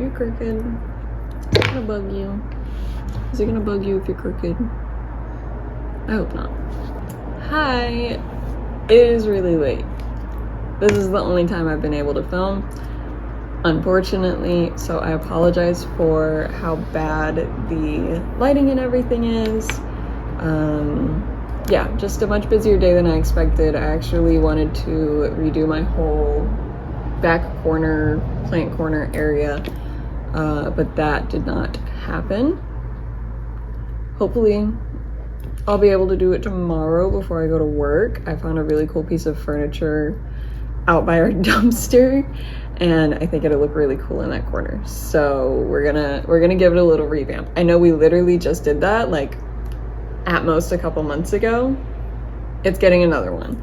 You're crooked. Is it gonna bug you? Is it gonna bug you if you're crooked? I hope not. Hi. It is really late. This is the only time I've been able to film, unfortunately, so I apologize for how bad the lighting and everything is. Yeah, just a much busier day than I expected. I actually wanted to redo my whole back corner, plant corner area, but that did not happen. Hopefully I'll be able to do it tomorrow before I go to work. I found a really cool piece of furniture out by our dumpster, and I think it'll look really cool in that corner. So we're gonna give it a little revamp. I know we literally just did that like at most a couple months ago. It's getting another one,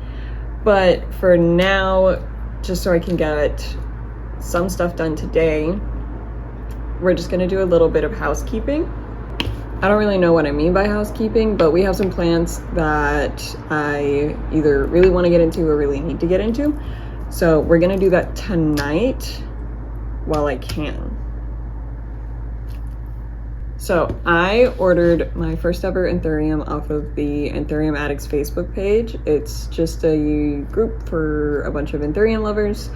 but for now, just so I can get some stuff done today, we're just gonna do a little bit of housekeeping. I don't really know what I mean by housekeeping, but we have some plants that I either really want to get into or really need to get into. So we're gonna do that tonight while I can. So I ordered my first ever anthurium off of the Anthurium Addicts Facebook page. It's just a group for a bunch of anthurium lovers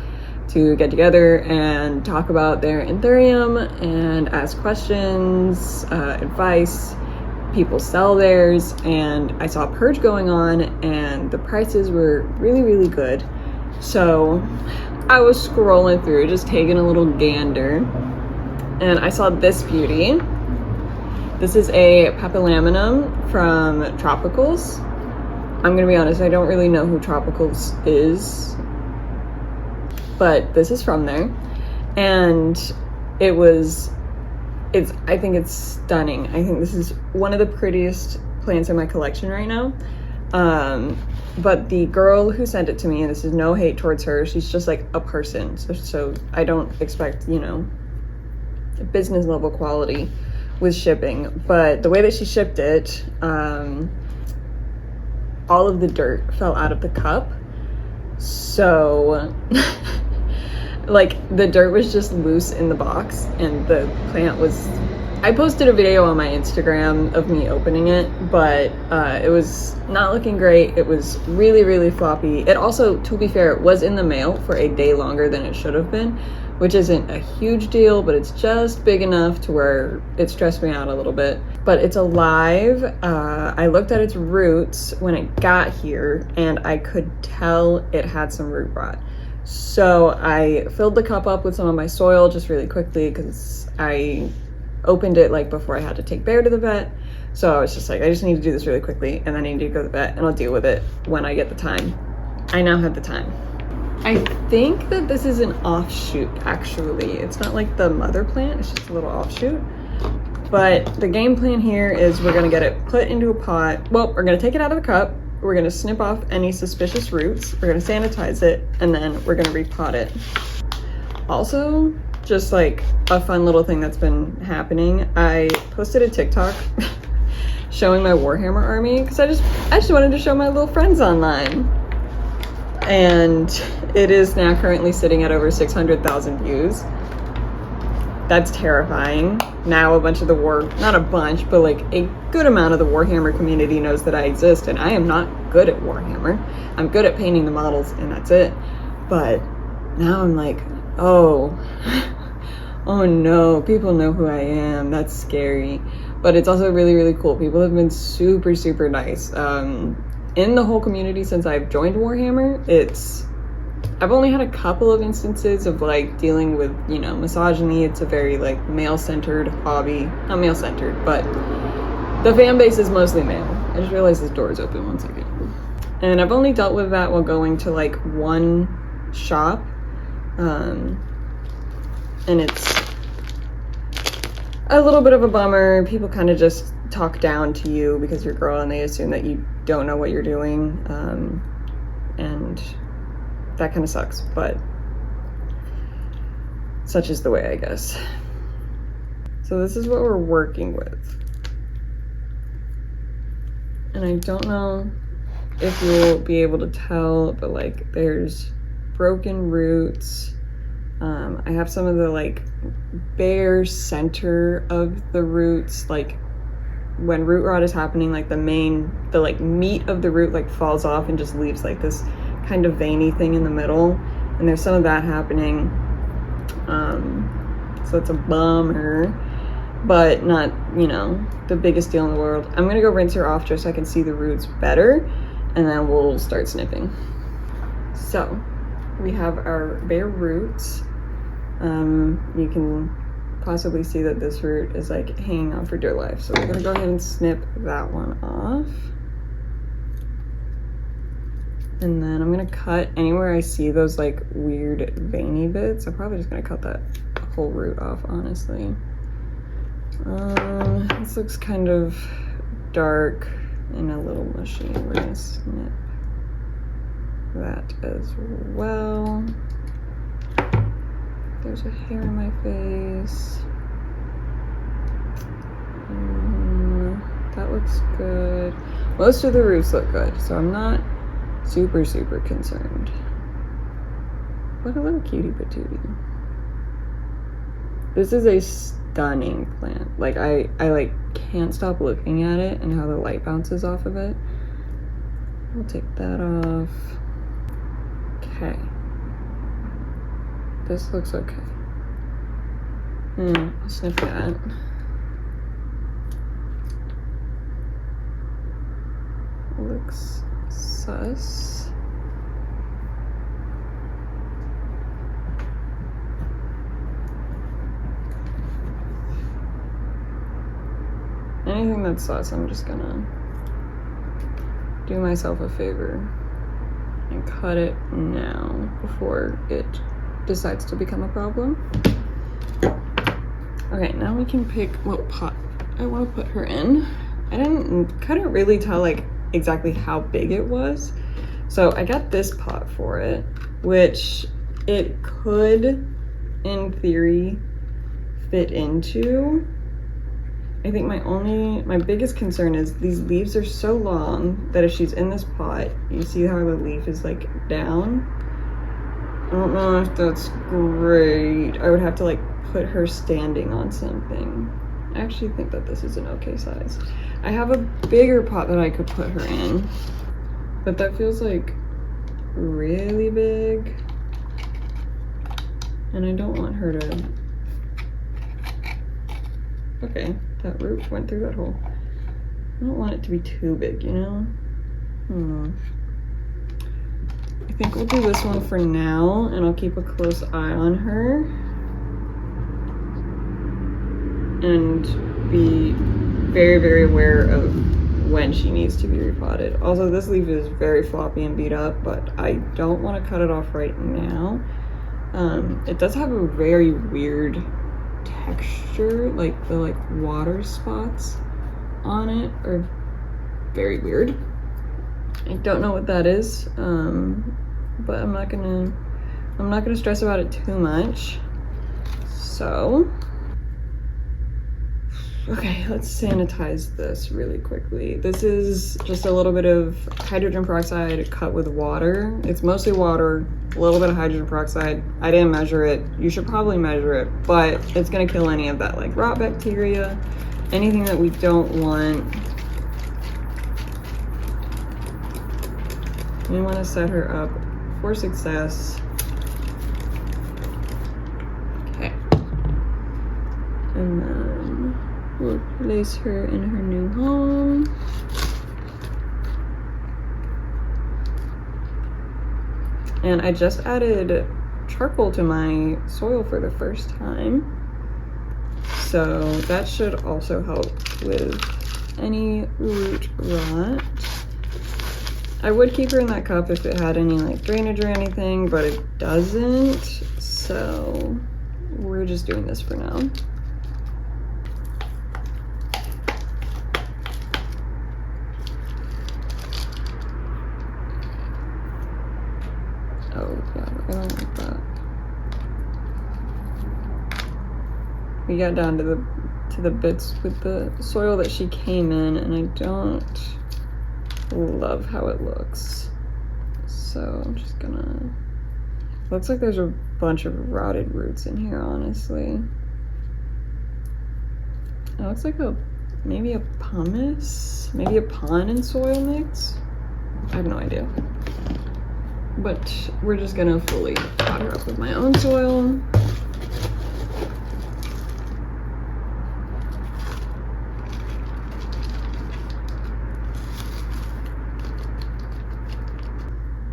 to get together and talk about their anthurium and ask questions, advice. People sell theirs, and I saw a purge going on and the prices were really, really good. So I was scrolling through, just taking a little gander, and I saw this beauty. This is a pepilaminum from Tropicals. I'm gonna be honest, I don't really know who Tropicals is, but this is from there, and I think it's stunning. I think this is one of the prettiest plants in my collection right now. But the girl who sent it to me, and this is no hate towards her, she's just like a person, so I don't expect, you know, business level quality with shipping, but the way that she shipped it, all of the dirt fell out of the cup, so like the dirt was just loose in the box, and the plant was, I posted a video on my Instagram of me opening it, but it was not looking great. It was really, really floppy. It also, to be fair, it was in the mail for a day longer than it should have been, which isn't a huge deal, but it's just big enough to where it stressed me out a little bit. But it's alive. I looked at its roots when it got here, and I could tell it had some root rot. So I filled the cup up with some of my soil just really quickly because I opened it like before I had to take Bear to the vet. So I was just like, I just need to do this really quickly, and then I need to go to the vet, and I'll deal with it when I get the time. I now have the time. I think that this is an offshoot, actually. It's not like the mother plant, it's just a little offshoot. But the game plan here is we're gonna get it put into a pot. Well, we're gonna take it out of the cup. We're gonna snip off any suspicious roots. We're gonna sanitize it, and then we're gonna repot it. Also, just like a fun little thing that's been happening, I posted a TikTok showing my Warhammer army because I just wanted to show my little friends online. And it is now currently sitting at over 600,000 views. That's terrifying. Now a bunch of the not a bunch, but like a good amount of the Warhammer community knows that I exist, and I am not good at Warhammer. I'm good at painting the models, and that's it. But now I'm like, oh, oh no, people know who I am. That's scary. But it's also really, really cool. People have been super, super nice. In the whole community since I've joined Warhammer, I've only had a couple of instances of like dealing with, you know, misogyny. It's a very like male-centered hobby. Not male-centered, but the fan base is mostly male. I just realized this door is open, 1 second. And I've only dealt with that while going to like one shop. And it's a little bit of a bummer. People kind of just talk down to you because you're a girl, and they assume that you don't know what you're doing. And that kind of sucks, but such is the way, I guess. So this is what we're working with. And I don't know if you'll be able to tell, but like there's broken roots I have some of the like bare center of the roots, like when root rot is happening, like the meat of the root like falls off and just leaves like this kind of veiny thing in the middle, and there's some of that happening. So it's a bummer, but not, you know, the biggest deal in the world. I'm gonna go rinse her off just so I can see the roots better, and then we'll start snipping. So we have our bare roots. You can possibly see that this root is like hanging on for dear life. So we're gonna go ahead and snip that one off. And then I'm gonna cut anywhere I see those like weird veiny bits. I'm probably just gonna cut that whole root off, honestly. This looks kind of dark and a little mushy. We're gonna snip that as well. There's a hair in my face. That looks good. Most of the roots look good, so I'm not super concerned. What a little cutie patootie. This is a stunning plant. Like I like can't stop looking at it and how the light bounces off of it. We'll take that off. Okay. This looks okay. I'll sniff that. Looks sus. Anything that's sus, I'm just gonna do myself a favor and cut it now before it decides to become a problem. Okay, now we can pick what pot I want to put her in. I couldn't really tell like exactly how big it was, so I got this pot for it, which it could in theory fit into. I think my biggest concern is these leaves are so long that if she's in this pot, you see how the leaf is like down. I don't know if that's great. I would have to like put her standing on something. I actually think that this is an okay size. I have a bigger pot that I could put her in, but that feels like really big. And I don't want her to... Okay, that root went through that hole. I don't want it to be too big, you know? I think we'll do this one for now, and I'll keep a close eye on her and be very aware of when she needs to be repotted. Also, this leaf is very floppy and beat up, but I don't want to cut it off right now. It does have a very weird texture, like the water spots on it are very weird. I don't know what that is, but I'm not gonna stress about it too much. So, okay, let's sanitize this really quickly. This is just a little bit of hydrogen peroxide cut with water. It's mostly water, a little bit of hydrogen peroxide. I didn't measure it. You should probably measure it, but it's gonna kill any of that like rot bacteria, anything that we don't want. We want to set her up for success. Okay. And then we'll place her in her new home. And I just added charcoal to my soil for the first time. So that should also help with any root rot. I would keep her in that cup if it had any like drainage or anything, but it doesn't. So we're just doing this for now. Oh yeah, I don't like that. We got down to the bits with the soil that she came in, and I don't love how it looks. So I'm just gonna Looks like there's a bunch of rotted roots in here, honestly. It looks like maybe a pumice, maybe a pond and soil mix. I have no idea. But we're just gonna fully pot her up with my own soil.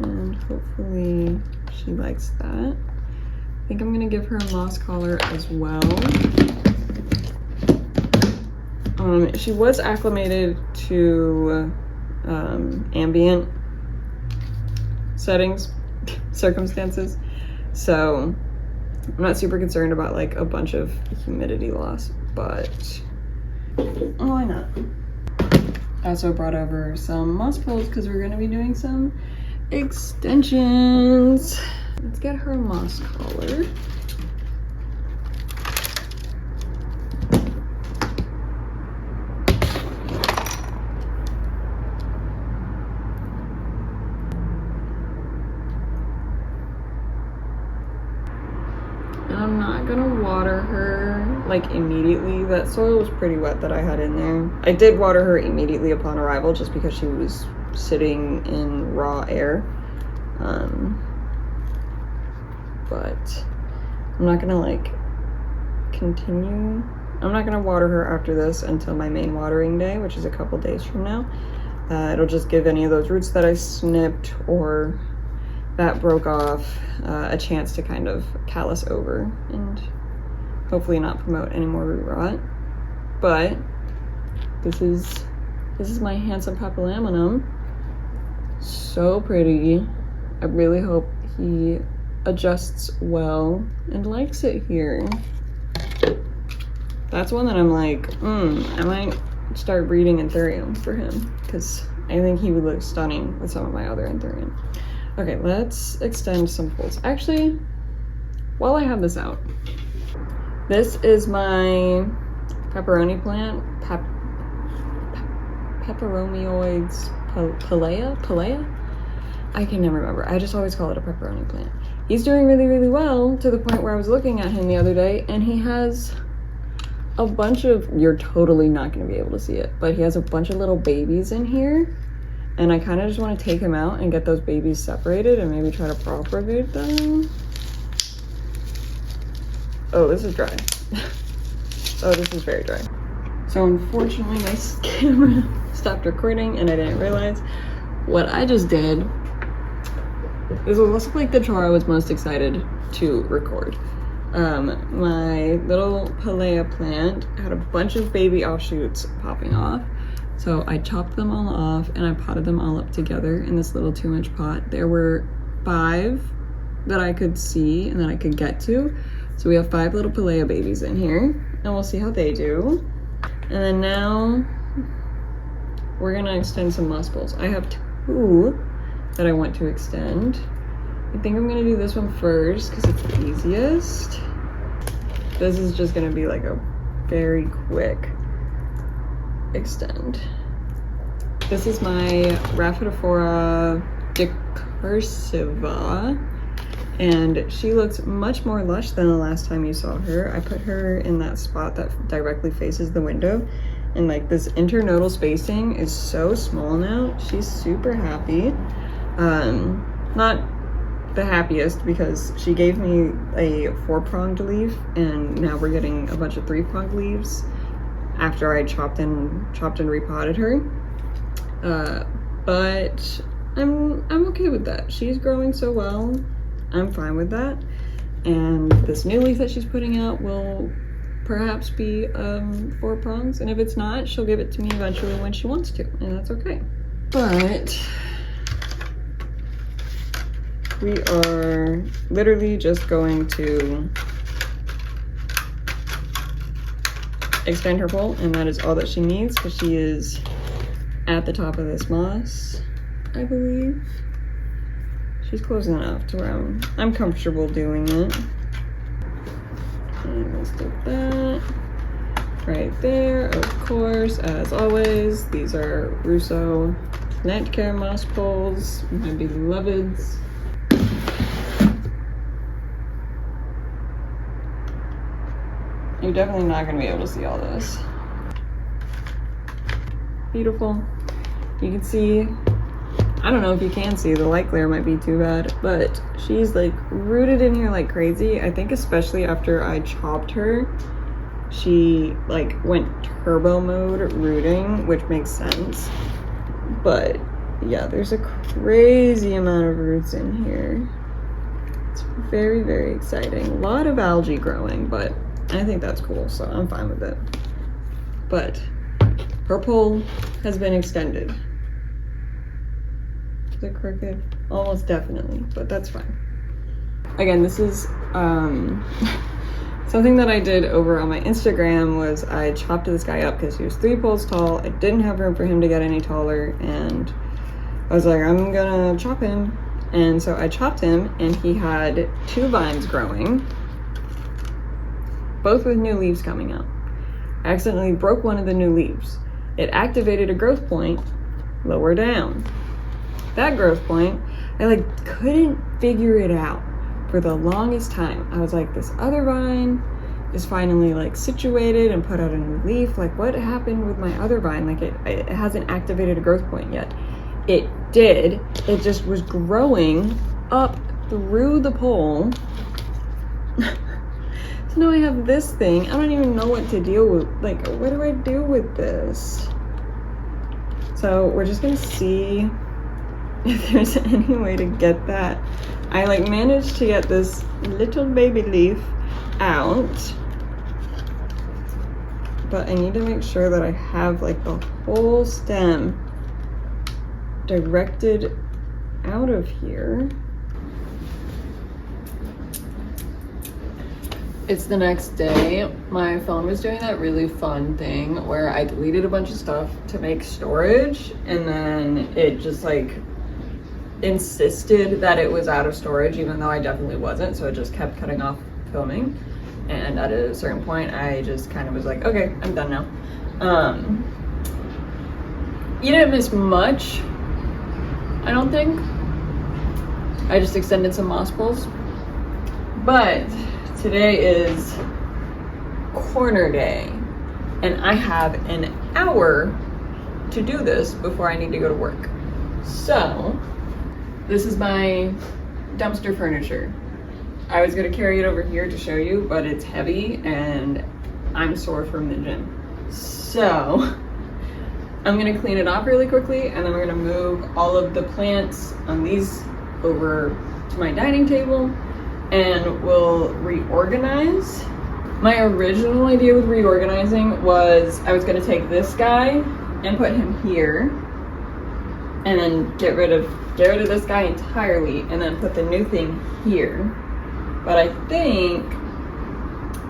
And hopefully she likes that. I think I'm gonna give her a moss collar as well. She was acclimated to ambient settings, circumstances, so I'm not super concerned about like a bunch of humidity loss, but why not? I also brought over some moss poles because we're going to be doing some extensions. Let's get her a moss collar. I'm not gonna water her like immediately. That soil was pretty wet that I had in there. I did water her immediately upon arrival just because she was sitting in raw air. But I'm not gonna like continue. I'm not gonna water her after this until my main watering day, which is a couple days from now. It'll just give any of those roots that I snipped or that broke off a chance to kind of callus over and hopefully not promote any more root rot. But this is my handsome pepilaminum. So pretty. I really hope he adjusts well and likes it here. That's one that I'm like, I might start breeding anthurium for him because I think he would look stunning with some of my other anthurium. Okay, let's extend some poles. Actually, while I have this out, this is my pepperoni plant, peperomioides pilea? I can never remember. I just always call it a pepperoni plant. He's doing really, really well to the point where I was looking at him the other day and he has a bunch of, you're totally not going to be able to see it, but he has a bunch of little babies in here. And I kind of just want to take him out and get those babies separated and maybe try to propagate them. Oh, this is dry. Oh, this is very dry. So unfortunately my camera stopped recording and I didn't realize what I just did. This was like the chore I was most excited to record. My little pilea plant had a bunch of baby offshoots popping off. So I chopped them all off and I potted them all up together in this little 2-inch pot. There were 5 that I could see and that I could get to. So we have 5 little pilea babies in here and we'll see how they do. And then now we're gonna extend some moss poles. I have 2 that I want to extend. I think I'm gonna do this one first because it's the easiest. This is just gonna be like a very quick extend. This is my Raphidophora decursiva, and she looks much more lush than the last time you saw her. I put her in that spot that directly faces the window, and like this internodal spacing is so small now. She's super happy. Not the happiest because she gave me a 4-pronged leaf and now we're getting a bunch of 3-pronged leaves after I chopped and repotted her. But I'm okay with that. She's growing so well. I'm fine with that. And this new leaf that she's putting out will perhaps be 4 prongs. And if it's not, she'll give it to me eventually when she wants to, and that's okay. But we are literally just going to extend her pole, and that is all that she needs because she is at the top of this moss, I believe. She's close enough to where I'm comfortable doing it. And let's do that right there. Of course, as always, these are Russo plant care moss poles, my beloveds. You're definitely not gonna be able to see all this. Beautiful. You can see, I don't know if you can see, the light glare might be too bad, but she's like rooted in here like crazy. I think especially after I chopped her, she like went turbo mode rooting, which makes sense. But yeah, there's a crazy amount of roots in here. It's very, very exciting. A lot of algae growing, but I think that's cool, so I'm fine with it. But her pole has been extended. Is it crooked? Almost definitely, but that's fine. Again, this is something that I did over on my Instagram. Was I chopped this guy up because he was 3 poles tall. I didn't have room for him to get any taller, and I was like, I'm gonna chop him. And so I chopped him, and he had 2 vines growing, both with new leaves coming out. I accidentally broke one of the new leaves. It activated a growth point lower down. That growth point, I like couldn't figure it out for the longest time. I was like, this other vine is finally like situated and put out a new leaf. Like, what happened with my other vine? Like it hasn't activated a growth point yet. It did. It just was growing up through the pole. So now I have this thing. I don't even know what to deal with. Like, what do I do with this? So we're just gonna see if there's any way to get that. I like managed to get this little baby leaf out, but I need to make sure that I have like the whole stem directed out of here. It's the next day. My phone was doing that really fun thing where I deleted a bunch of stuff to make storage, and then it just like insisted that it was out of storage even though I definitely wasn't, so it just kept cutting off filming. And at a certain point I just kind of was like, okay, I'm done now. You didn't miss much, I don't think. I just extended some moss poles, but today is corner day and I have an hour to do this before I need to go to work. So this is my dumpster furniture. I was gonna carry it over here to show you, but it's heavy and I'm sore from the gym. So I'm gonna clean it off really quickly, and then we're gonna move all of the plants on these over to my dining table, and we'll reorganize. My original idea with reorganizing was I was gonna take this guy and put him here, and then get rid of this guy entirely, and then put the new thing here. But I think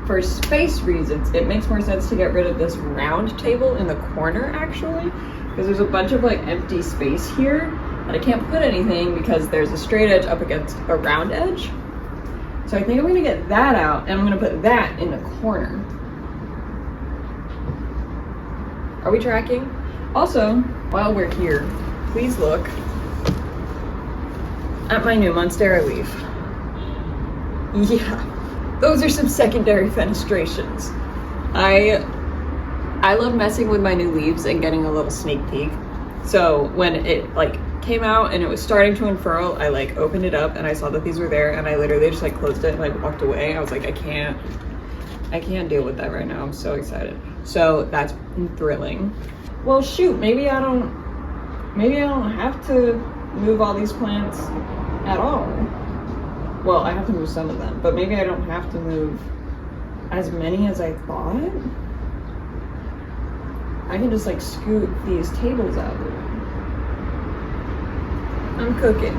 for space reasons, it makes more sense to get rid of this round table in the corner actually, because there's a bunch of like empty space here that I can't put anything because there's a straight edge up against a round edge. So I think I'm gonna get that out, and I'm gonna put that in the corner. Are we tracking? Also, while we're here, please look at my new Monstera leaf. Yeah, those are some secondary fenestrations. I love messing with my new leaves and getting a little sneak peek. So when it like came out and it was starting to unfurl, I like opened it up and I saw that these were there, and I literally just like closed it and like walked away. I was like, I can't deal with that right now. I'm so excited. So that's thrilling. Well, shoot, maybe I don't have to move all these plants at all. Well, I have to move some of them, but maybe I don't have to move as many as I thought. I can just like scoot these tables out of the way. I'm cooking.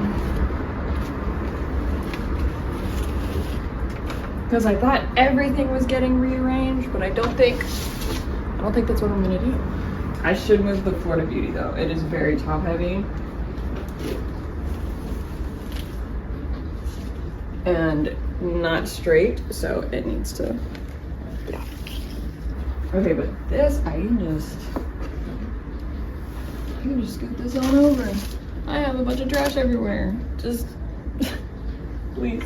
Because I thought everything was getting rearranged, but I don't think that's what I'm gonna do. I should move the Florida Beauty though. It is very top heavy. And not straight, so it needs to, yeah. Okay, but this, I can just scoot this on over. I have a bunch of trash everywhere. Just, please.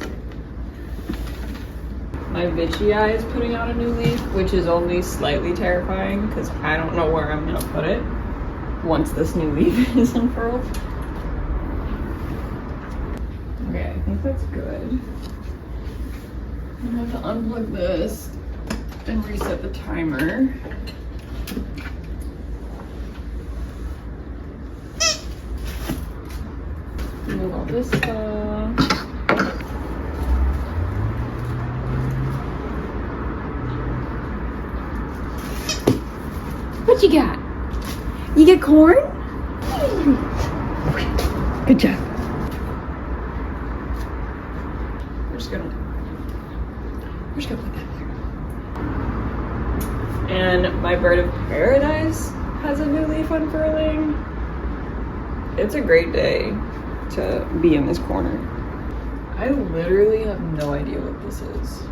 My Vichy is putting out a new leaf, which is only slightly terrifying because I don't know where I'm gonna put it once this new leaf is unfurled. Okay, I think that's good. I'm gonna have to unplug this and reset the timer. Remove all this stuff. What you got? You get corn? Good job. We're just gonna put that here. And my bird of paradise has a new leaf unfurling. It's a great day to be in this corner. I literally have no idea what this is.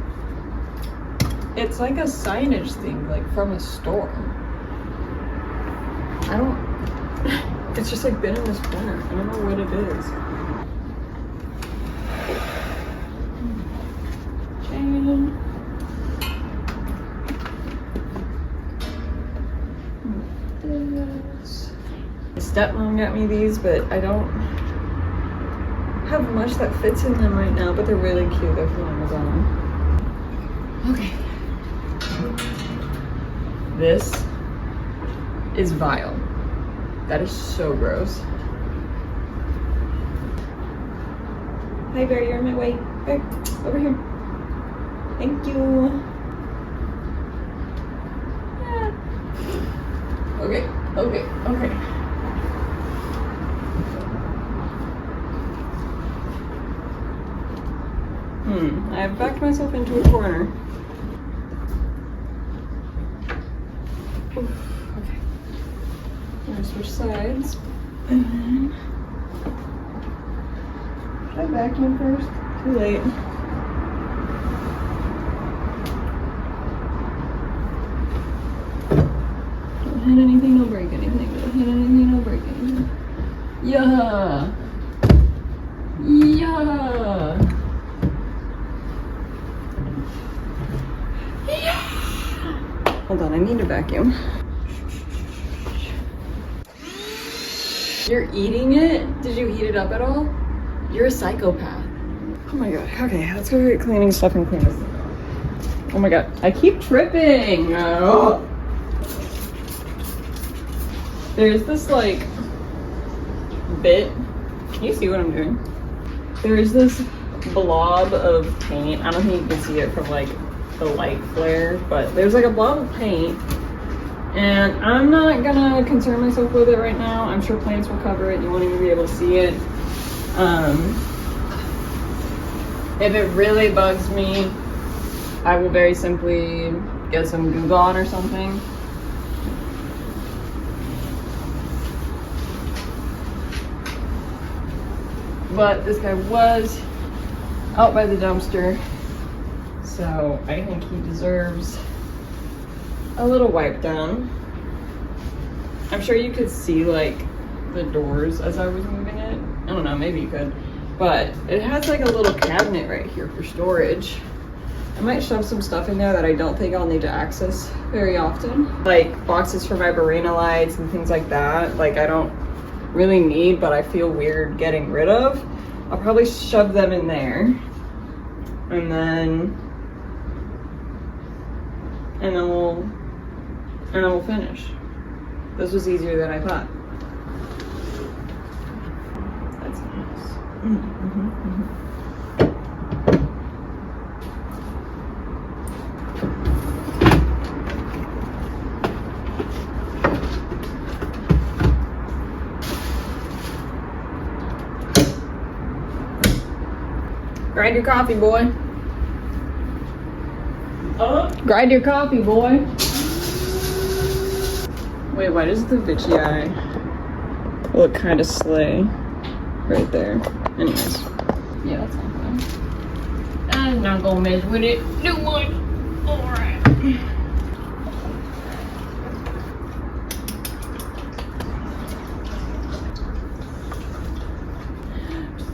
It's like a signage thing, like from a store. It's just like been in this corner. I don't know what it is. Chain. This. My stepmom got me these, but I don't have much that fits in them right now, but they're really cute. They're from Amazon. Okay. This is vile. That is so gross. Hi Bear, you're on my way. Bear, over here. Thank you. Yeah. Okay. I've backed myself into a corner. Oof, okay. I'm gonna switch sides. And then should I vacuum first? Too late. Don't hit anything, don't break anything. Don't hit anything, don't break anything. Yeah. Hold on, I need to vacuum. You're eating it? Did you heat it up at all? You're a psychopath. Oh my god. Okay, let's go get cleaning stuff and clean this thing off. Oh my god, I keep tripping. Oh. There's this like bit. Can you see what I'm doing? There's this blob of paint. I don't think you can see it from like the light flare, but there's like a blob of paint, and I'm not gonna concern myself with it right now. I'm sure plants will cover it. You won't even be able to see it. If it really bugs me, I will very simply get some Goo Gone or something. But this guy was out by the dumpster, so I think he deserves a little wipe down. I'm sure you could see like the doors as I was moving it. I don't know, maybe you could. But it has like a little cabinet right here for storage. I might shove some stuff in there that I don't think I'll need to access very often. Like boxes for my Barina lights and things like that. Like I don't really need, but I feel weird getting rid of. I'll probably shove them in there. And then we'll finish. This was easier than I thought. That's nice. Grind your coffee, boy. Grind your coffee, boy. Wait, why does the Vichy eye look kind of slay right there? Anyways. Yeah, that's not fun. I'm not gonna mess with it too much. Alright.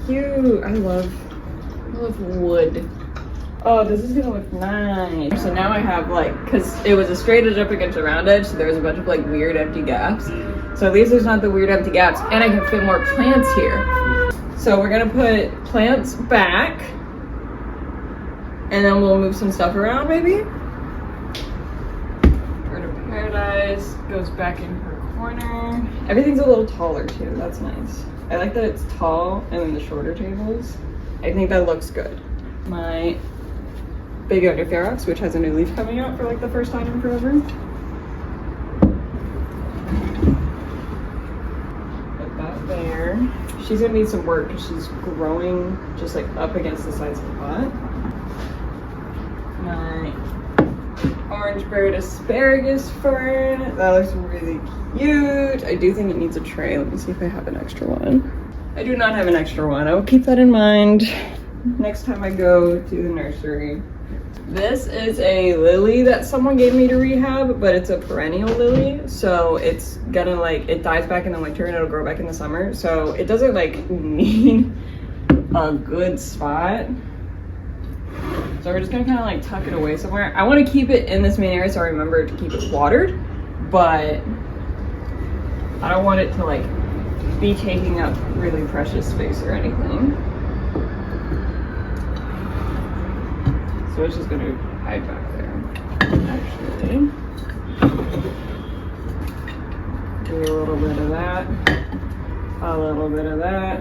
Cute. I love wood. Oh, this is gonna look nice. So now I have like, cause it was a straight edge up against a round edge, so there was a bunch of like weird empty gaps. So at least there's not the weird empty gaps, and I can fit more plants here. So we're gonna put plants back, and then we'll move some stuff around maybe. Bird of Paradise goes back in her corner. Everything's a little taller too, that's nice. I like that it's tall and then the shorter tables. I think that looks good. My big anthurium, which has a new leaf coming out for like the first time in forever. Put that there. She's gonna need some work because she's growing just like up against the sides of the pot. My orange bird asparagus fern. That looks really cute. I do think it needs a tray. Let me see if I have an extra one. I do not have an extra one. I will keep that in mind next time I go to the nursery. This is a lily that someone gave me to rehab, but it's a perennial lily. So it's gonna like, it dies back in the winter and it'll grow back in the summer. So it doesn't like need a good spot. So we're just gonna kind of like tuck it away somewhere. I want to keep it in this main area so I remember to keep it watered, but I don't want it to like be taking up really precious space or anything. So it's just gonna hide back there. Actually, do a little bit of that, a little bit of that,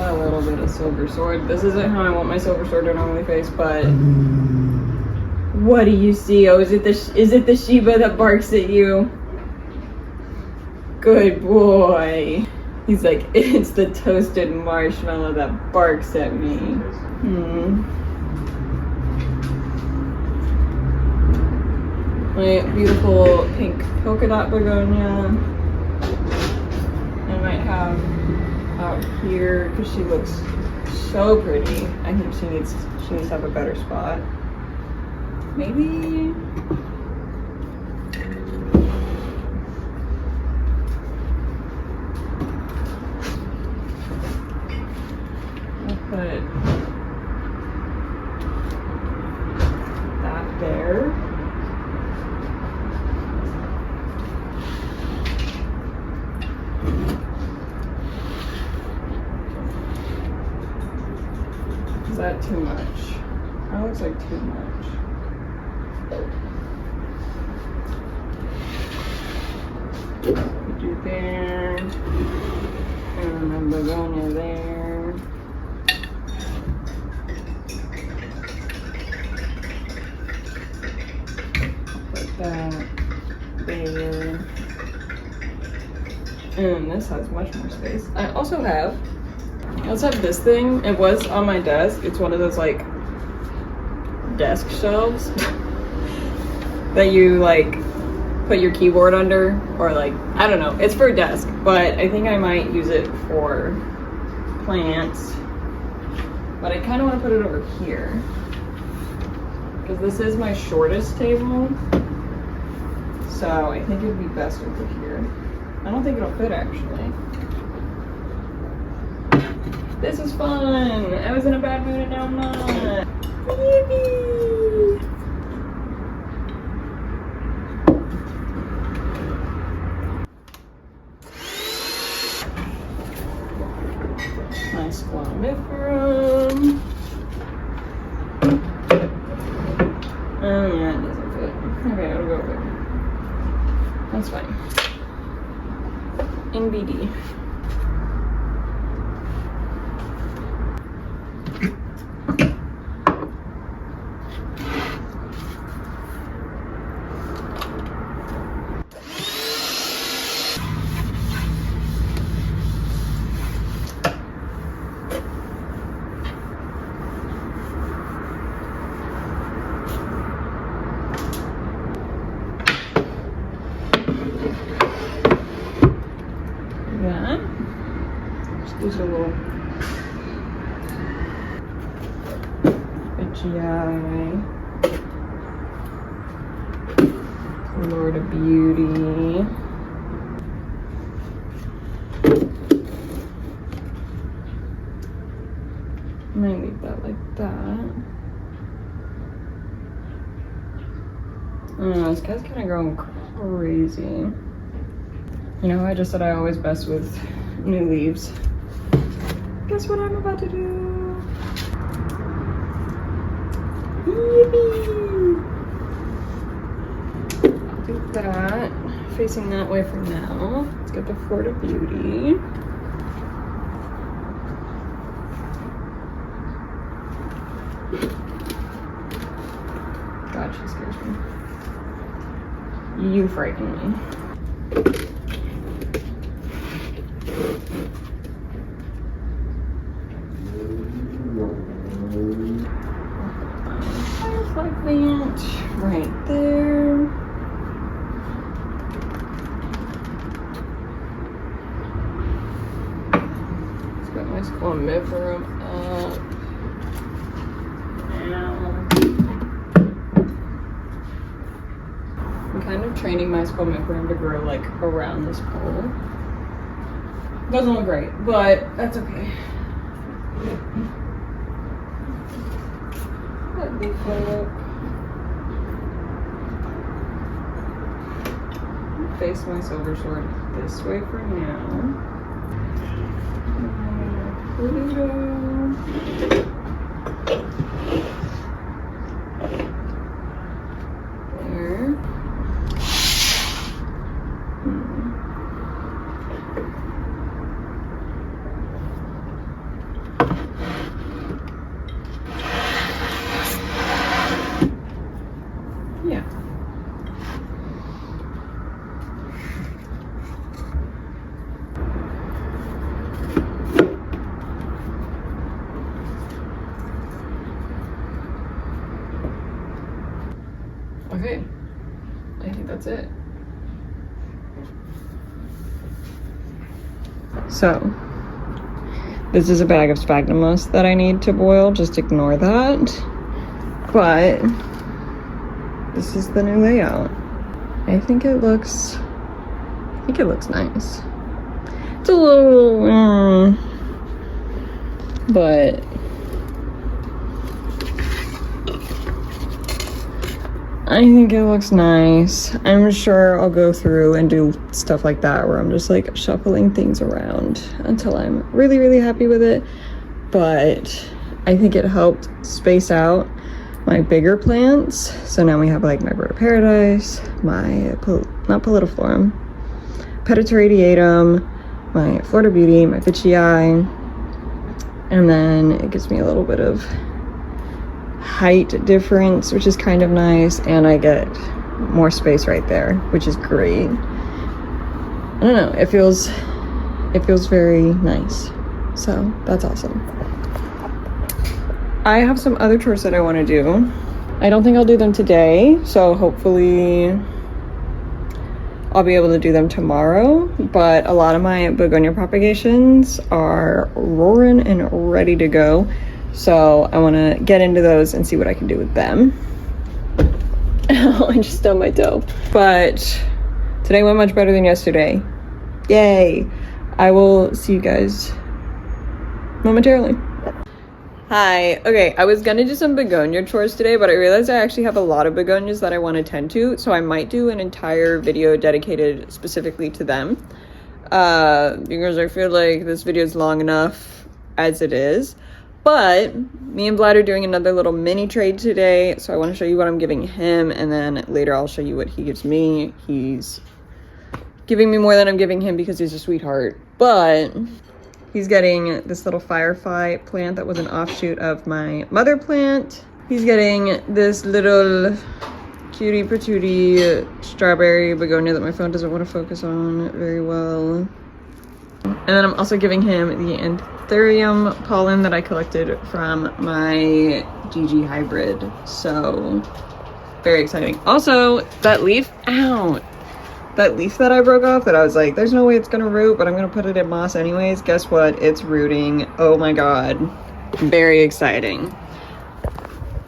a little bit of silver sword. This isn't how I want my silver sword to normally face, but what do you see? Oh, is it the Shiba that barks at you? Good boy. He's like, it's the toasted marshmallow that barks at me. My beautiful pink polka dot begonia. I might have out here because she looks so pretty. I think she needs to have a better spot. Maybe. Put that there. Is that too much? That looks like too much. Put you there. And a begonia there. That there, and this has much more space. I also have this thing. It was on my desk. It's one of those like desk shelves that you like put your keyboard under, or like, I don't know, it's for a desk, but I think I might use it for plants. But I kind of want to put it over here because this is my shortest table. So I think it would be best over here. I don't think it'll fit actually. This is fun. I was in a bad mood and now I'm not. Yippee! My squamiferum. Oh yeah, it doesn't fit. Okay, I'll go over there. That's fine. NBD. Just a little GI, Lord of Beauty. like that. I don't know, this guy's kind of going crazy. You know, I just said I always best with new leaves. Guess what I'm about to do? Yippee! I'll do that, facing that way for now. Let's get the Florida Beauty. God, she scares me. You frighten me. Firefly plant right there. Let's get my squamiferum up. I'm kind of training my squamiferum to grow like around this pole. Doesn't look great, but that's okay. That leaf up. Face my silver sword this way for now. Okay, I think that's it. So, this is a bag of sphagnum moss that I need to boil, just ignore that. But, this is the new layout. I think it looks nice. It's a little, but I think it looks nice. I'm sure I'll go through and do stuff like that where I'm just like shuffling things around until I'm really, really happy with it. But I think it helped space out my bigger plants. So now we have like my bird of paradise, my, not pallidiflorum, Petita radiatum, my Florida Beauty, my Veitchii, and then it gives me a little bit of height difference, which is kind of nice, and I get more space right there, which is great. I don't know, it feels very nice, so that's awesome. I have some other chores that I want to do. I don't think I'll do them today, so hopefully I'll be able to do them tomorrow, but a lot of my begonia propagations are roaring and ready to go. So I want to get into those and see what I can do with them. Oh, I just stubbed my toe. But today went much better than yesterday. Yay! I will see you guys momentarily. Hi. Okay, I was gonna do some begonia chores today, but I realized I actually have a lot of begonias that I want to tend to, so I might do an entire video dedicated specifically to them. Because I feel like this video is long enough as it is. But me and Vlad are doing another little mini trade today, so I want to show you what I'm giving him, and then later I'll show you what he gives me. He's giving me more than I'm giving him because he's a sweetheart, but he's getting this little firefly plant that was an offshoot of my mother plant. He's getting this little cutie patootie strawberry begonia that my phone doesn't want to focus on very well. And then I'm also giving him the anthurium pollen that I collected from my GG hybrid. So, very exciting. Also, that leaf, ow! That leaf that I broke off that I was like, there's no way it's gonna root, but I'm gonna put it in moss anyways. Guess what? It's rooting. Oh my god. Very exciting.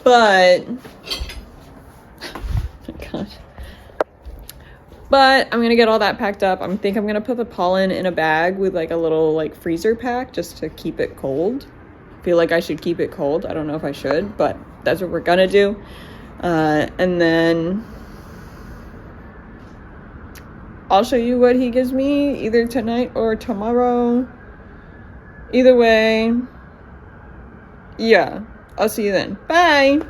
But, oh my god. But I'm gonna get all that packed up. I think I'm gonna put the pollen in a bag with like a little like freezer pack just to keep it cold feel like I should keep it cold. I don't know if I should, but that's what we're gonna do. And then I'll show you what he gives me either tonight or tomorrow. Either way, yeah, I'll see you then. Bye.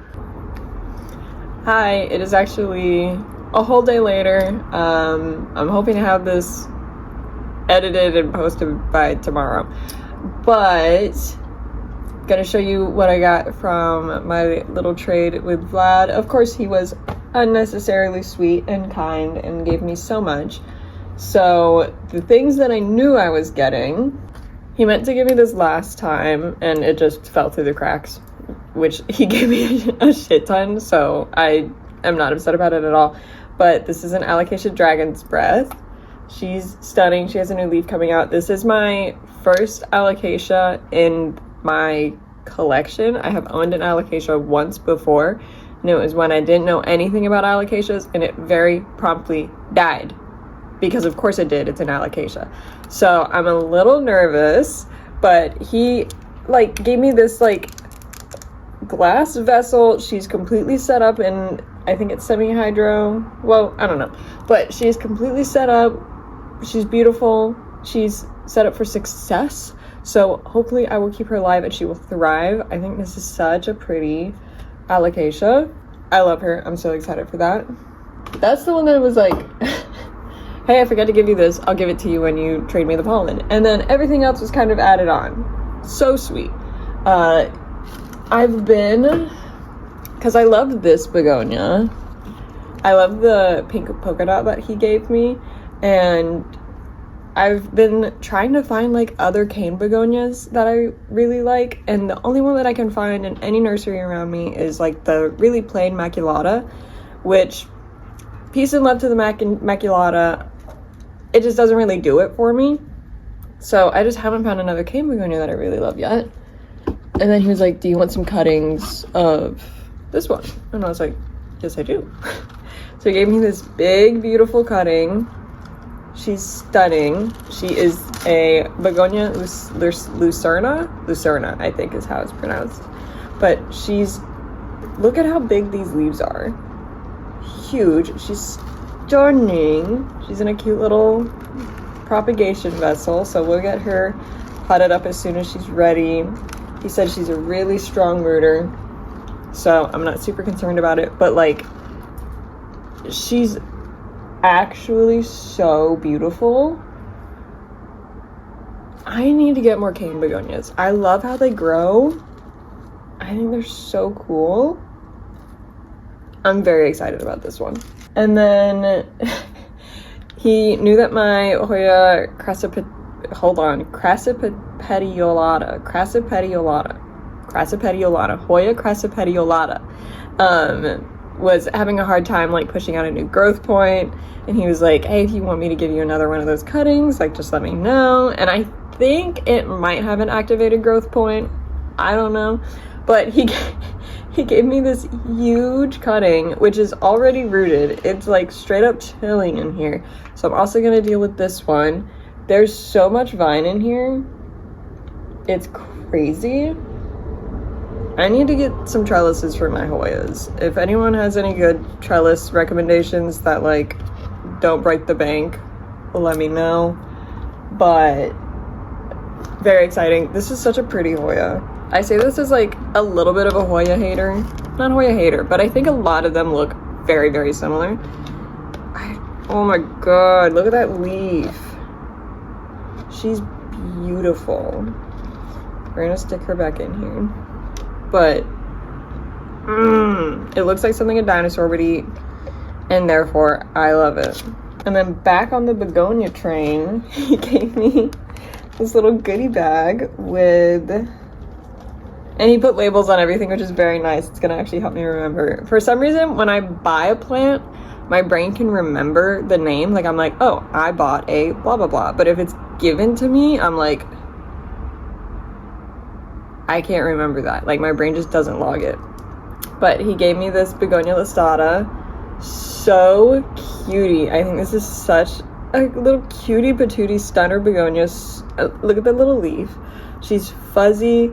Hi, it is actually a whole day later. I'm hoping to have this edited and posted by tomorrow, but gonna show you what I got from my little trade with Vlad. Of course, he was unnecessarily sweet and kind and gave me so much. So the things that I knew I was getting, he meant to give me this last time and it just fell through the cracks, which he gave me a shit ton, so I am not upset about it at all. But this is an Alocasia Dragon's Breath. She's stunning. She has a new leaf coming out. This is my first Alocasia in my collection. I have owned an Alocasia once before, and it was when I didn't know anything about Alocasias, and it very promptly died. Because of course it did, it's an Alocasia. So I'm a little nervous, but he like gave me this like glass vessel. She's completely set up in, I think it's semi-hydro. Well, I don't know. But she's completely set up. She's beautiful. She's set up for success. So hopefully I will keep her alive and she will thrive. I think this is such a pretty Alocasia. I love her. I'm so excited for that. That's the one that was like, hey, I forgot to give you this. I'll give it to you when you trade me the pollen. And then everything else was kind of added on. So sweet. I've been, because I love this begonia. I love the pink polka dot that he gave me. And I've been trying to find like other cane begonias that I really like, and the only one that I can find in any nursery around me is like the really plain maculata, which, peace and love to the maculata, it just doesn't really do it for me. So I just haven't found another cane begonia that I really love yet. And then he was like, do you want some cuttings of this one? And I was like, yes I do. So he gave me this big beautiful cutting. She's stunning. She is a begonia lucerna, I think is how it's pronounced. But she's, look at how big these leaves are. Huge. She's stunning. She's in a cute little propagation vessel, so we'll get her potted up as soon as she's ready. He said she's a really strong rooter, so I'm not super concerned about it, but like, she's actually so beautiful. I need to get more cane begonias. I love how they grow. I think they're so cool. I'm very excited about this one. And then he knew that my Hoya crassipediolata Hoya crassipediolata was having a hard time like pushing out a new growth point, and he was like, hey, if you want me to give you another one of those cuttings, like just let me know. And I think it might have an activated growth point, I don't know, but he gave me this huge cutting which is already rooted. It's like straight up chilling in here, so I'm also gonna deal with this one. There's so much vine in here, it's crazy. I need to get some trellises for my Hoyas. If anyone has any good trellis recommendations that like don't break the bank, let me know. But very exciting. This is such a pretty Hoya. I say this as like a little bit of a Hoya hater. Not Hoya hater, but I think a lot of them look very, very similar. Oh my god, look at that leaf. She's beautiful. We're gonna stick her back in here. But it looks like something a dinosaur would eat, and therefore I love it. And then back on the begonia train, he gave me this little goodie bag with, and he put labels on everything, which is very nice. It's gonna actually help me remember. For some reason, when I buy a plant, my brain can remember the name. Like I'm like, oh, I bought a blah blah blah. But if it's given to me, I'm like, I can't remember that. Like my brain just doesn't log it. But he gave me this begonia listata. So cutie. I think this is such a little cutie patootie stunner begonia. Look at the little leaf. She's fuzzy.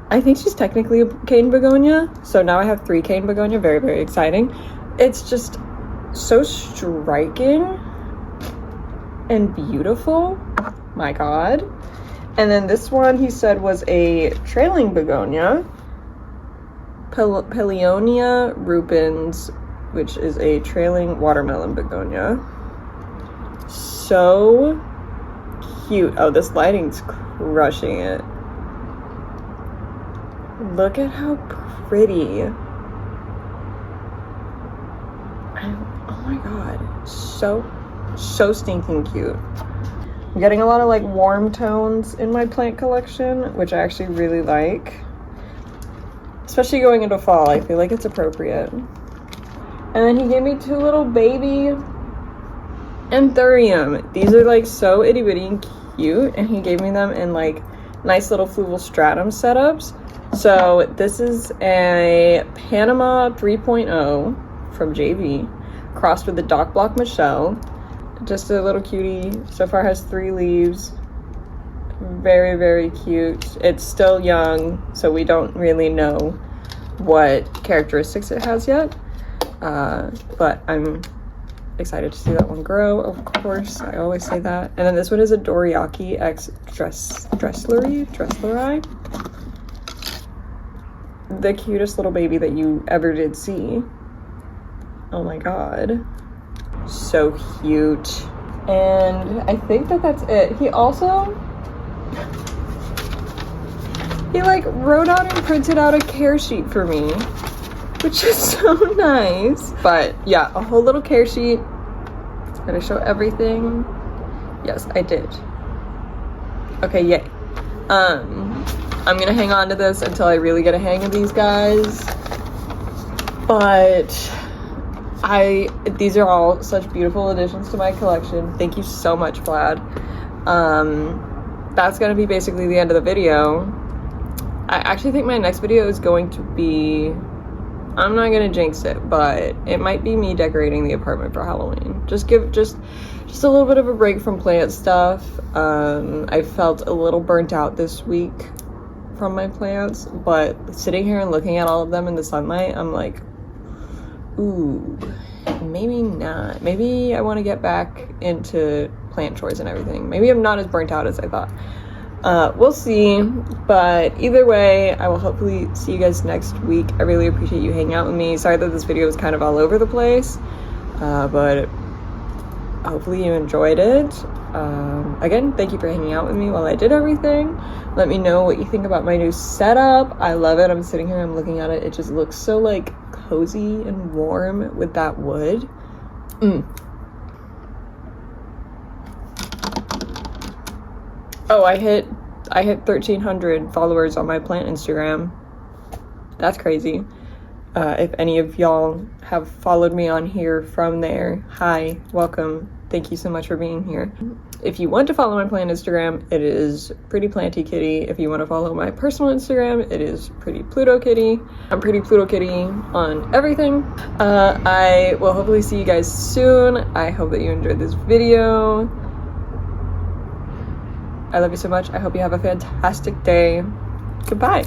I think she's technically a cane begonia. So now I have 3 cane begonia. Very, very exciting. It's just so striking and beautiful. My God. And then this one he said was a trailing begonia. Peonia rubens, which is a trailing watermelon begonia. So cute. Oh, this lighting's crushing it. Look at how pretty. Oh my God. So stinking cute. I'm getting a lot of like warm tones in my plant collection, which I actually really like. Especially going into fall, I feel like it's appropriate. And then he gave me 2 little baby anthurium. These are like so itty bitty and cute, and he gave me them in like nice little fluval stratum setups. So this is a Panama 3.0 from JV, crossed with the Dock Block Michelle. Just a little cutie. So far has 3 leaves. Very, very cute. It's still young, so we don't really know what characteristics it has yet. But I'm excited to see that one grow, of course. I always say that. And then this one is a Doriaki X Dressleri. The cutest little baby that you ever did see. Oh my God. So cute. And I think that that's it. He also, he like wrote out and printed out a care sheet for me, which is so nice. But yeah, a whole little care sheet. Did I show everything? Yes, I did. Okay, yay. I'm gonna hang on to this until I really get a hang of these guys. But these are all such beautiful additions to my collection. Thank you so much, Vlad. That's gonna be basically the end of the video. I actually think my next video is going to be, I'm not gonna jinx it, but it might be me decorating the apartment for Halloween. Just a little bit of a break from plant stuff. I felt a little burnt out this week from my plants, but sitting here and looking at all of them in the sunlight, I'm like, ooh, maybe not. Maybe I want to get back into plant chores and everything. Maybe I'm not as burnt out as I thought. We'll see, but either way, I will hopefully see you guys next week. I really appreciate you hanging out with me. Sorry that this video was kind of all over the place, but hopefully you enjoyed it. Again, thank you for hanging out with me while I did everything. Let me know what you think about my new setup. I love it. I'm sitting here, I'm looking at it. It just looks so like cozy and warm with that wood. Oh, I hit 1,300 followers on my plant Instagram. That's crazy. If any of y'all have followed me on here from there, hi, welcome. Thank you so much for being here. If you want to follow my plant Instagram, it is Pretty Planty Kitty. If you want to follow my personal Instagram, it is Pretty Pluto Kitty. I'm Pretty Pluto Kitty on everything. I will hopefully see you guys soon. I hope that you enjoyed this video. I love you so much. I hope you have a fantastic day. Goodbye.